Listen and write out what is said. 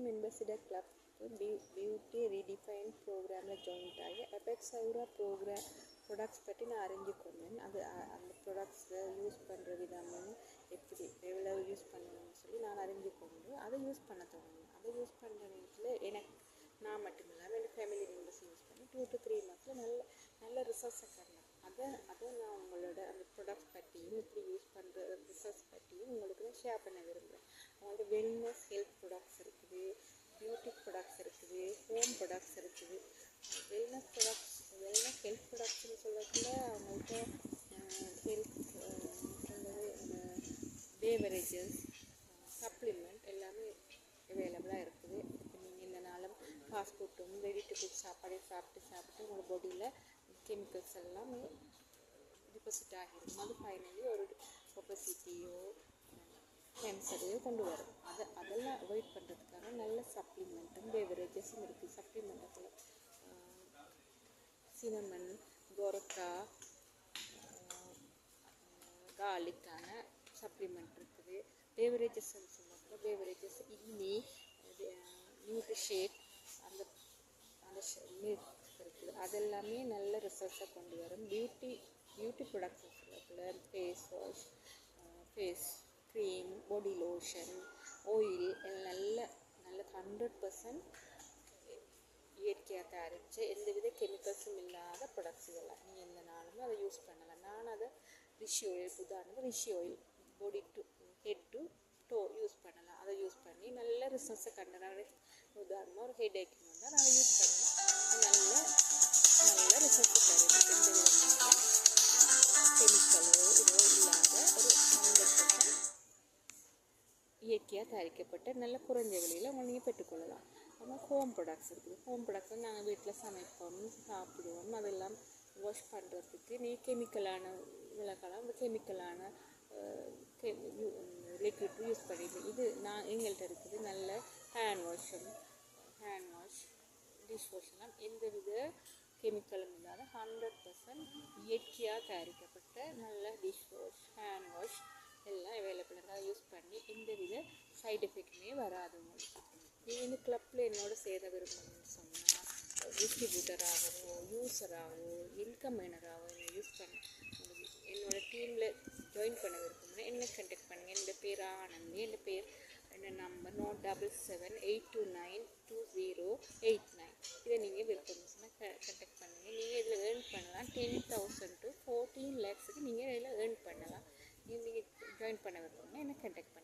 Team Ambassador Club Beauty Redefined ப்ரோக்ராமில் joint ஆகி apex Airaa products பற்றி நான் அறிஞ்சிக்கொண்டேன். அந்த ப்ராடக்ட்ஸை யூஸ் பண்ணுற விதமும் எப்படி எவ்வளோ யூஸ் பண்ணணும்னு சொல்லி நான் அறிஞ்சிக்கொண்டு அதை யூஸ் பண்ண தொடங்கினேன். அதை யூஸ் பண்ணுற நேரத்தில் நான் மட்டும் இல்லாமல் என் ஃபேமிலி மெம்பர்ஸ் யூஸ் பண்ணி 2 to 3 months நல்ல ரிசல்ட்ஸை கண்டேன். அதை நான் உங்களோட அந்த ப்ராடக்ட்ஸ் பற்றியும் இப்படி யூஸ் பண்ணுற ரிசல்ட்ஸ் பற்றியும் உங்களுக்கு நான் ஷேர் பண்ண விரும்புகிறேன். அவங்களோட வெல்னஸ் ஹெல்த் ப்ராடக்ட்ஸ் இருக்குது, பியூட்டி ப்ராடக்ட்ஸ் இருக்குது, ஹோம் ப்ராடக்ட்ஸ் இருக்குது. வெல்னஸ் ஹெல்த் ப்ராடக்ட்ஸ்னு சொல்லக்குள்ள அவங்கள்ட்ட ஹெல்த் சொல்கிறது இந்த பேவரேஜஸ் சப்ளிமெண்ட் எல்லாமே அவைலபிளாக இருக்குது. இப்போ நீங்கள் இந்த நாளும் ஃபாஸ்ட் ஃபுட்டும் ரெடி டு குக் சாப்பாடே சாப்பிட்டு உங்களோட பாடியில் கெமிக்கல்ஸ் எல்லாமே டிபாசிட் ஆகிருக்கும். அது ஃபைனலி ஒரு ஒபசிட்டியோ கேன்சரையோ கொண்டு வரும். அதெல்லாம் அவாய்ட் பண்ணுறதுக்காக நல்ல சப்ளிமெண்ட்டும் பேவரேஜஸும் இருக்குது. சப்ளிமெண்ட்டில் சினமன், கொரக்கா, கார்லிக்கான சப்ளிமெண்ட் இருக்குது. பேவரேஜஸ்ன்னு சொல்லுவாங்க. பேவரேஜஸ் இனி நியூட்ரிஷேக் அந்த மில்க் இருக்குது. அதெல்லாமே நல்ல ரிசல்ட்ஸை கொண்டு வரும். பியூட்டி ப்ராடக்ட்ஸ் சொல்லக்குள்ள face wash, face cream, body lotion, oil நல்ல 100% இயற்கையாக தயாரித்த எந்தவித கெமிக்கல்ஸும் இல்லாத ப்ராடக்ட்ஸ் இதெல்லாம் நீங்கள் எந்த நாளுமே அதை யூஸ் பண்ணலாம். நான் அதை ரிஷி ஆயில், உதாரணம் Rishi oil body to head to toe use பண்ணலாம். அதை யூஸ் பண்ணி நல்ல ரிசல்ட்ஸை கண்டேன். உதாரணமாக ஒரு ஹெட் ஏக்கிங் வந்தால் நான் யூஸ் பண்ணேன். நல்ல ரிசல்ட்ஸ் தருது. எந்த விதமான கெமிக்கலோ இதோ இல்லாத ஒரு 100% இயற்கையாக தயாரிக்கப்பட்ட நல்ல குறைஞ்ச விலையில் நீங்கள் பெற்றுக்கொள்ளலாம். அப்புறம் ஹோம் ப்ராடக்ட்ஸ் இருக்குது. ஹோம் ப்ராடக்ட்ஸ் நாங்கள் வீட்டில் சமைப்போம், சாப்பிடுவோம். அதெல்லாம் வாஷ் பண்ணுறதுக்கு கெமிக்கலான விளக்கலாம், கெமிக்கலான லிக்விட் யூஸ் பண்ணிடுது. இது எங்கள்கிட்ட இருக்குது நல்ல ஹேண்ட் வாஷ், டிஷ் வாஷ்லாம் எந்தவித கெமிக்கலும் இல்லாத 100% இயற்கையாக தயாரிக்கப்பட்ட நல்ல டிஷ் வாஷ், ஹேண்ட் வாஷ் எல்லாம் அவைலபிள் இருக்குது. அதை யூஸ் பண்ணி எந்தவித சைட் எஃபெக்ட்டுமே வராது. நீங்கள் இந்த கிளப்பில் என்னோட சேர விரும்பணும்னு சொன்னால் டிஸ்ட்ரிபியூட்டராகவோ யூஸராகவோ இன்கம் ஏர்னராகவோ யூஸ் பண்ணி என்னோடய டீமில் ஜாயின் பண்ண விரும்புகிறேன். என்ன கான்டாக்ட் பண்ணுங்கள். என்னோடய பேர் ஆனந்தி. என்னோட நம்பர் 9782920889. இதை நீங்கள் விருப்பம் சொன்னால் கான்டாக்ட் பண்ணுங்கள். நீங்கள் இதில் ஏர்ன் பண்ணலாம். 10,000 to 14 lakhs நீங்கள் இதில் ஏர்ன் பண்ணலாம். நீங்கள் ஜாயின் பண்ண விரும்புகிறேன். என்ன கான்டாக்ட் பண்ணுங்கள்.